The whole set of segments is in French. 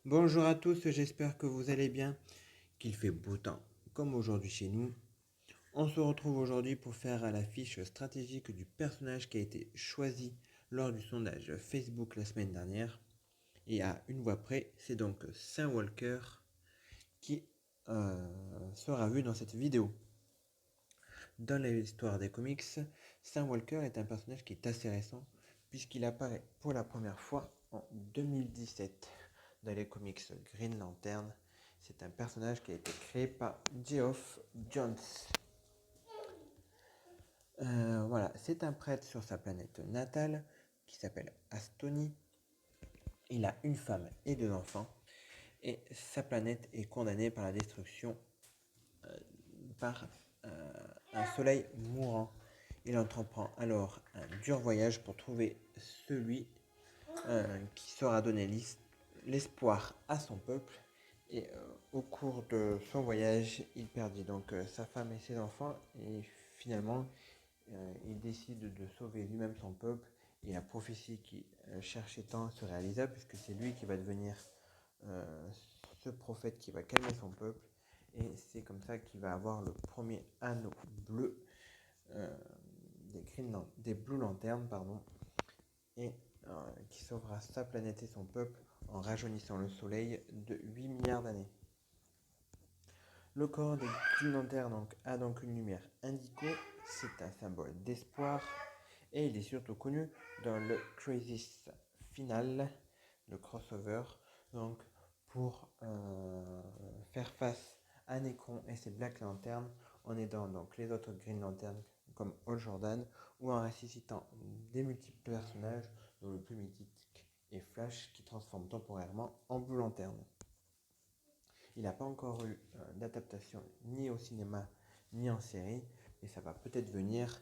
Bonjour à tous, j'espère que vous allez bien, qu'il fait beau temps, comme aujourd'hui chez nous. On se retrouve aujourd'hui pour faire la fiche stratégique du personnage qui a été choisi lors du sondage Facebook la semaine dernière. Et à une voix près, c'est donc Saint Walker qui sera vu dans cette vidéo. Dans l'histoire des comics, Saint Walker est un personnage qui est assez récent, puisqu'il apparaît pour la première fois en 2017 dans les comics Green Lantern. C'est un personnage qui a été créé par Geoff Johns. Voilà, c'est un prêtre sur sa planète natale qui s'appelle Astonie. Il a une femme et deux enfants, et sa planète est condamnée par la destruction par un soleil mourant. Il entreprend alors un dur voyage pour trouver celui qui saura donner l'espoir à son peuple. Et au cours de son voyage, il perdit donc sa femme et ses enfants. Et finalement, il décide de sauver lui-même son peuple. Et la prophétie qu'il cherchait tant se réalisa, puisque c'est lui qui va devenir euh, ce prophète qui va calmer son peuple. Et c'est comme ça qu'il va avoir le premier anneau bleu euh, des Blue Lanterns, pardon, et qui sauvera sa planète et son peuple en rajeunissant le soleil de 8 milliards d'années. Le corps des Green Lanterns a donc une lumière indigo, c'est un symbole d'espoir, et il est surtout connu dans le Crisis Final, le crossover, donc pour faire face à Necron et ses Black Lanterns en aidant donc les autres Green Lanterns comme Hal Jordan ou en ressuscitant des multiples personnages dont le plus mythique est Flash qui transforme temporairement en Blue Lantern. Il n'a pas encore eu d'adaptation ni au cinéma ni en série, mais ça va peut-être venir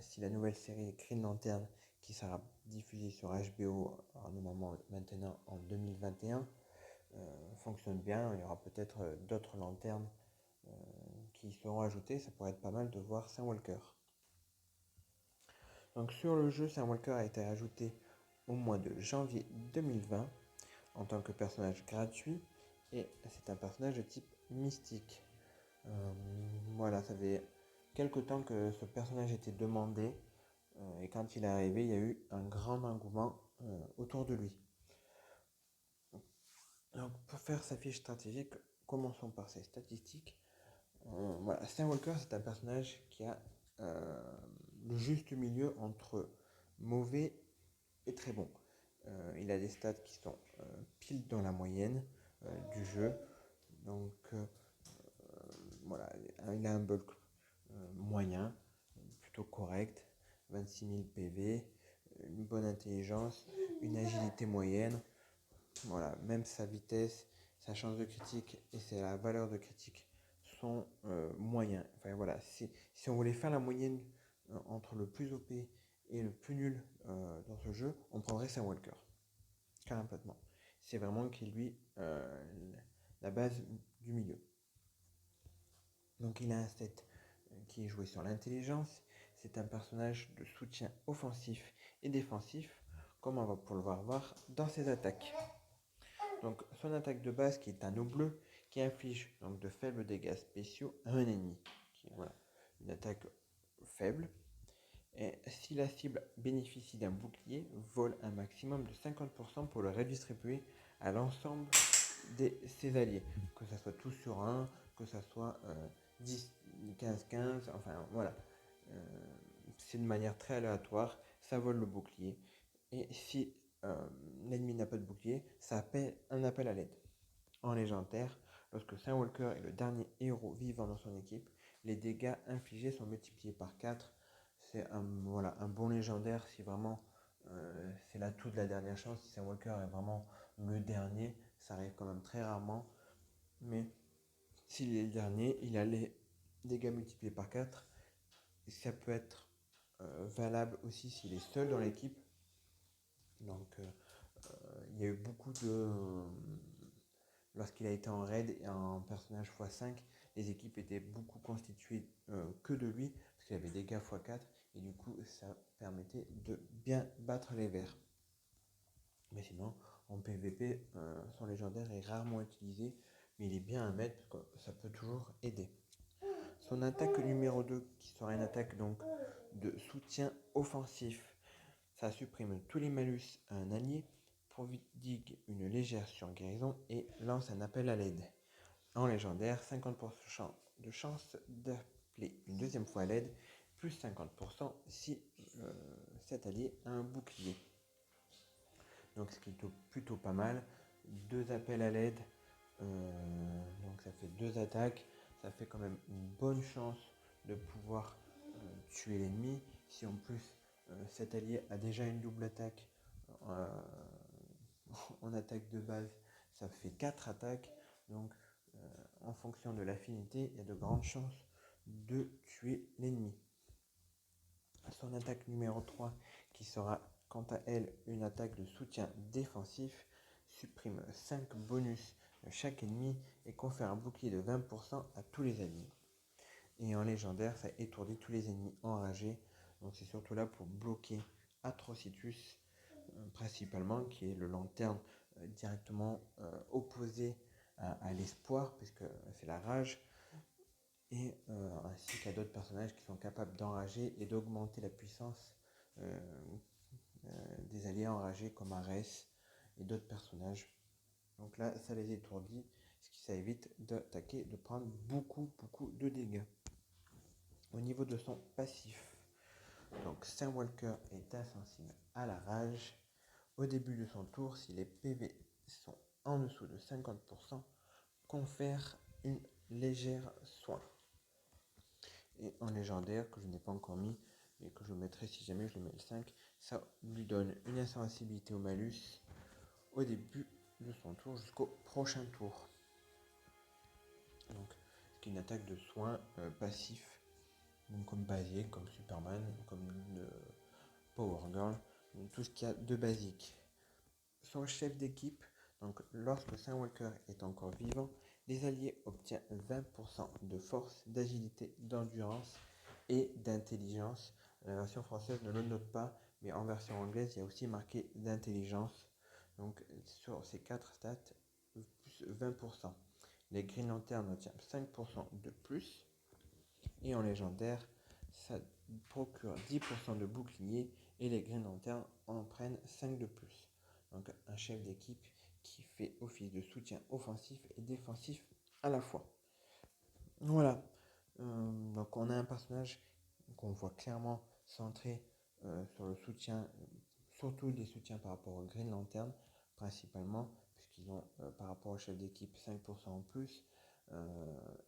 si la nouvelle série Green Lantern qui sera diffusée sur HBO normalement maintenant en 2021 fonctionne bien. Il y aura peut-être d'autres lanternes qui seront ajoutées. Ça pourrait être pas mal de voir Saint Walker. Donc sur le jeu, Saint Walker a été ajouté au mois de janvier 2020 en tant que personnage gratuit et c'est un personnage de type mystique. Voilà, ça fait quelques temps que ce personnage était demandé et quand il est arrivé, il y a eu un grand engouement autour de lui. Donc, pour faire sa fiche stratégique, commençons par ses statistiques. Voilà, Saint Walker, c'est un personnage qui a le juste milieu entre mauvais et très bon. Il a des stats qui sont pile dans la moyenne du jeu. Donc voilà, il a un bulk moyen, plutôt correct, 26 000 PV, une bonne intelligence, une agilité moyenne. Voilà, même sa vitesse, sa chance de critique et sa valeur de critique sont moyens. Enfin voilà, si on voulait faire la moyenne entre le plus OP et le plus nul dans ce jeu, on prendrait Sam Walker. Complètement. C'est vraiment qui lui la base du milieu. Donc il a un set qui est joué sur l'intelligence. C'est un personnage de soutien offensif et défensif, comme on va pouvoir voir dans ses attaques. Donc son attaque de base qui est un eau bleu qui inflige donc de faibles dégâts spéciaux à un ennemi. Voilà, une attaque faible. Et si la cible bénéficie d'un bouclier, vole un maximum de 50% pour le redistribuer à l'ensemble de ses alliés. Que ça soit tout sur un, que ça soit 10, 15, 15, enfin voilà. Euh, c'est de manière très aléatoire, ça vole le bouclier. Et si l'ennemi n'a pas de bouclier, ça appelle un appel à l'aide. En légendaire, lorsque Saint Walker est le dernier héros vivant dans son équipe, les dégâts infligés sont multipliés par 4. C'est voilà, un bon légendaire si vraiment c'est l'atout de la dernière chance. Si Saint Walker est vraiment le dernier, ça arrive quand même très rarement. Mais s'il est le dernier, il a les dégâts multipliés par 4. Ça peut être valable aussi s'il est seul dans l'équipe. Donc il y a eu beaucoup de... Lorsqu'il a été en raid et en personnage x5, les équipes étaient beaucoup constituées que de lui, parce qu'il avait des dégâts x4, et du coup ça permettait de bien battre les verts. Mais sinon, en PVP, son légendaire est rarement utilisé, mais il est bien à mettre parce que ça peut toujours aider. Son attaque numéro 2, qui sera une attaque donc de soutien offensif, ça supprime tous les malus à un allié, prodigue une légère surguérison et lance un appel à l'aide. En légendaire, 50% de chance d'appeler une deuxième fois à l'aide, plus 50% si cet allié a un bouclier. Donc ce qui est plutôt pas mal. Deux appels à l'aide, donc ça fait deux attaques. Ça fait quand même une bonne chance de pouvoir tuer l'ennemi. Si en plus cet allié a déjà une double attaque en attaque de base, ça fait 4 attaques. Donc en fonction de l'affinité, il y a de grandes chances de tuer l'ennemi. Son attaque numéro 3, qui sera quant à elle une attaque de soutien défensif, supprime 5 bonus de chaque ennemi et confère un bouclier de 20% à tous les alliés. Et en légendaire, ça étourdit tous les ennemis enragés. Donc c'est surtout là pour bloquer Atrocitus, principalement, qui est le lanterne directement opposé à l'espoir, puisque c'est la rage, et ainsi qu'à d'autres personnages qui sont capables d'enrager et d'augmenter la puissance des alliés enragés comme Arès et d'autres personnages. Donc là, ça les étourdit, ce qui ça évite d'attaquer, de prendre beaucoup de dégâts. Au niveau de son passif, donc Saint-Walker est insensible à la rage. Au début de son tour, si les PV sont en dessous de 50%, confère une légère soin. Et en légendaire, que je n'ai pas encore mis, mais que je mettrai si jamais je le mets le 5, ça lui donne une insensibilité au malus au début de son tour jusqu'au prochain tour. Donc, c'est une attaque de soin passif, donc comme basique, comme Superman, comme Power Girl, tout ce qu'il y a de basique. Son chef d'équipe, donc lorsque Saint-Walker est encore vivant, les alliés obtiennent 20% de force, d'agilité, d'endurance et d'intelligence. La version française ne le note pas, mais en version anglaise, il y a aussi marqué d'intelligence. Donc sur ces 4 stats, plus 20%. Les Green Lantern obtiennent 5% de plus. Et en légendaire, ça procure 10% de bouclier et les Green Lantern en prennent 5 de plus. Donc un chef d'équipe qui fait office de soutien offensif et défensif à la fois. Voilà. Donc on a un personnage qu'on voit clairement centré sur le soutien, surtout des soutiens par rapport au Green Lantern, principalement, puisqu'ils ont par rapport au chef d'équipe 5% en plus.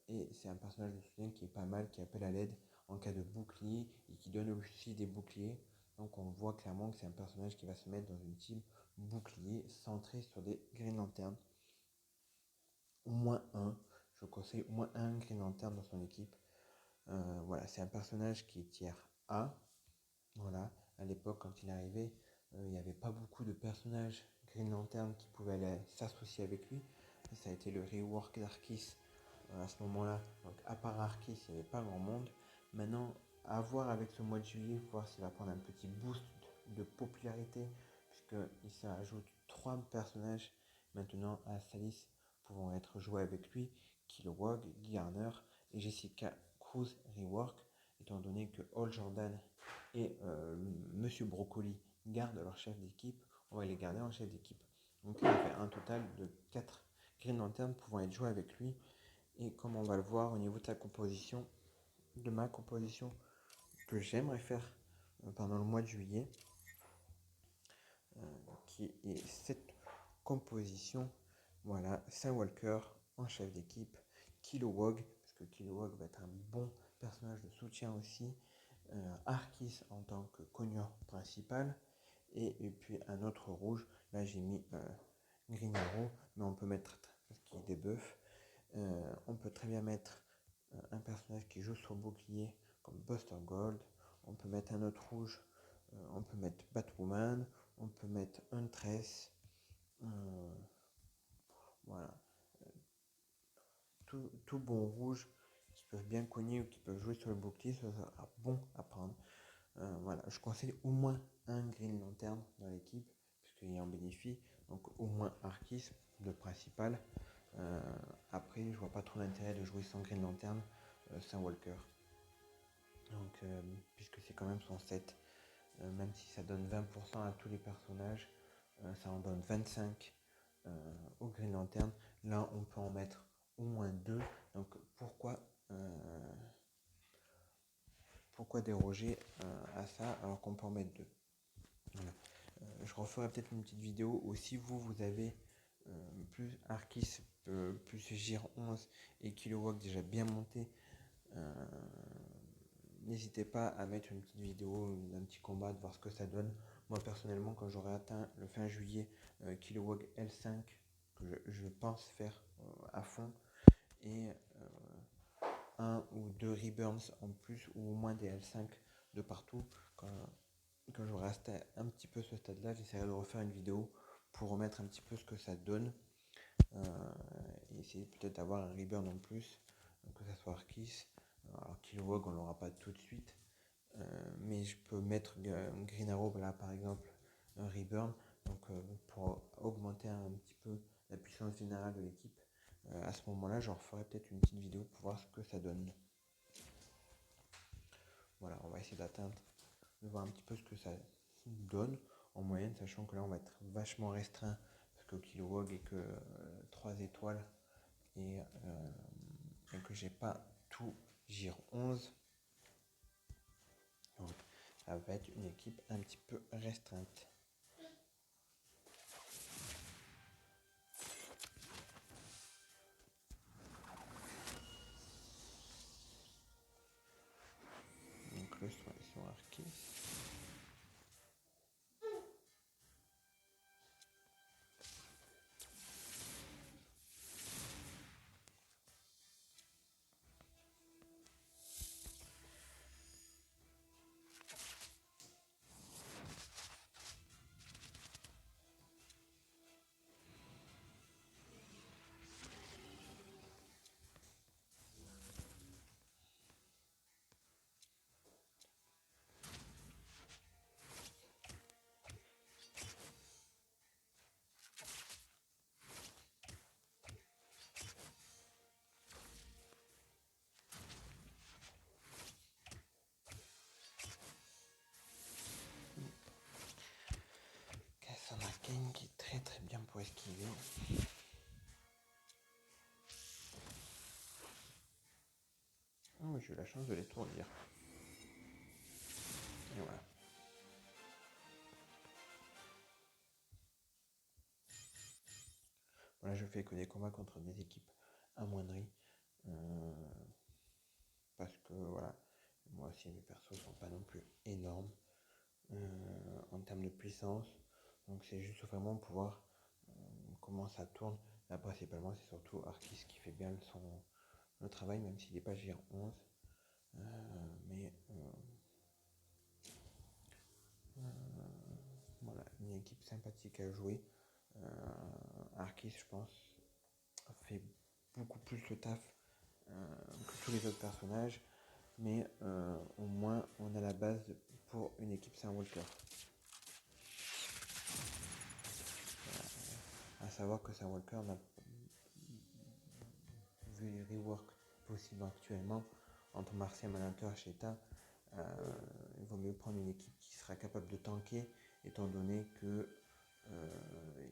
Et c'est un personnage de soutien qui est pas mal, qui appelle à l'aide en cas de bouclier et qui donne aussi des boucliers. Donc on voit clairement que c'est un personnage qui va se mettre dans une team bouclier centré sur des Green Lantern. Au moins un, je conseille au moins un Green Lantern dans son équipe. Voilà, c'est un personnage qui est tiers A. Voilà, à l'époque quand il arrivait, il n'y avait pas beaucoup de personnages Green Lantern qui pouvaient aller s'associer avec lui. Et ça a été le rework d'Arkis à ce moment-là. Donc à part Arkis, il n'y avait pas grand monde. Maintenant, à voir avec ce mois de juillet, voir s'il va prendre un petit boost de popularité, puisqu'il s'ajoute 3 personnages maintenant à Salis pouvant être joués avec lui, Kilowog, Garner et Jessica Cruz Rework, étant donné que Hall Jordan et Monsieur Broccoli gardent leur chef d'équipe, on va les garder en chef d'équipe. Donc il fait un total de 4 Green Lantern pouvant être joués avec lui. Et comme on va le voir au niveau de sa composition, de ma composition que j'aimerais faire pendant le mois de juillet, qui est cette composition, voilà, Saint-Walker en chef d'équipe, Kilowog, parce que Kilowog va être un bon personnage de soutien aussi, Arkis en tant que cogneur principal, et puis un autre rouge, là j'ai mis Green Arrow, mais on peut mettre, parce qu'il débuff, on peut très bien mettre un personnage qui joue sur bouclier comme Buster Gold, on peut mettre un autre rouge, on peut mettre Batwoman, on peut mettre Huntress, voilà, tout bon rouge qui peuvent bien cogner ou qui peuvent jouer sur le bouclier, ça sera bon à prendre. Voilà, je conseille au moins un Green Lantern dans l'équipe, puisqu'il en bénéficie. Donc au moins Arquis, le principal. Après, je vois pas trop l'intérêt de jouer sans Green Lantern, sans Walker. Donc, puisque c'est quand même son set, même si ça donne 20% à tous les personnages, ça en donne 25 au Green Lantern. Là, on peut en mettre au moins 2. Donc, pourquoi déroger à ça alors qu'on peut en mettre 2? Voilà. Je referai peut-être une petite vidéo où si vous avez plus Arquis, plus Gir 11 et Kilowog déjà bien monté, n'hésitez pas à mettre une petite vidéo d'un petit combat, de voir ce que ça donne. Moi personnellement, quand j'aurai atteint le fin juillet Kilowog L5, que je pense faire à fond, et un ou deux Reburns en plus, ou au moins des L5 de partout, quand j'aurai atteint un petit peu ce stade-là, j'essaierai de refaire une vidéo pour remettre un petit peu ce que ça donne, et essayer peut-être d'avoir un Reburn en plus, que ça soit Arquis. Alors Kilowog, on l'aura pas tout de suite, mais je peux mettre Green Arrow là par exemple, un Reburn, donc pour augmenter un petit peu la puissance générale de l'équipe. À ce moment-là, je referai peut-être une petite vidéo pour voir ce que ça donne. Voilà, on va essayer de voir un petit peu ce que ça donne en moyenne, sachant que là on va être vachement restreint parce que Kilowog est que 3 étoiles et que j'ai pas tout Gir 11. Donc ça va être une équipe un petit peu restreinte. Donc le soin sur Arquis. Cassandra Cain qui est très très bien pour esquiver. Oh, j'ai eu la chance de l'étourdir. Et voilà. Voilà, je fais que des combats contre des équipes amoindries. Parce que voilà, moi aussi mes persos sont pas non plus énormes en termes de puissance. Donc c'est juste vraiment pour voir comment ça tourne. Là principalement c'est surtout Arquis qui fait bien le travail, même s'il n'est pas Gir 11. Mais voilà, une équipe sympathique à jouer. Arquis, je pense, fait beaucoup plus le taf que tous les autres personnages, mais au moins on a la base pour une équipe Saint Walker. À savoir que Saint Walker n'a vu les reworks possibles actuellement entre Martial Manhunter et Sheta. Il vaut mieux prendre une équipe qui sera capable de tanker, étant donné que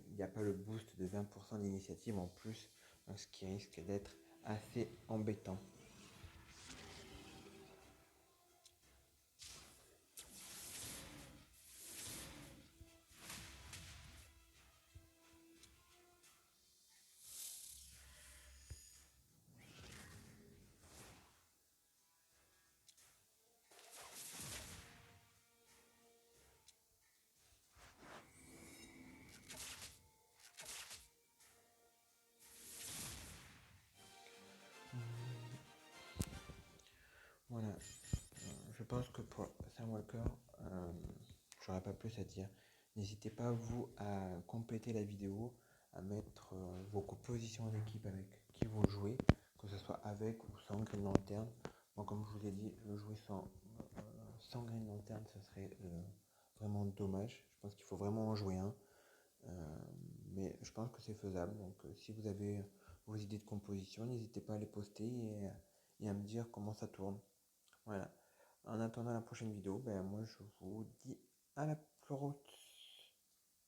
il n'y a pas le boost de 20% d'initiative en plus, ce qui risque d'être assez embêtant. Voilà, je pense que pour Sam Walker, j'aurais pas plus à dire. N'hésitez pas vous à compléter la vidéo, à mettre vos compositions d'équipe avec qui vous jouez, que ce soit avec ou sans Green Lantern. Moi comme je vous ai dit, le jouer sans Green Lantern, ça serait vraiment dommage. Je pense qu'il faut vraiment en jouer un. mais je pense que c'est faisable. Donc si vous avez vos idées de composition, n'hésitez pas à les poster et à me dire comment ça tourne. Voilà. En attendant la prochaine vidéo, ben moi je vous dis à la prochaine.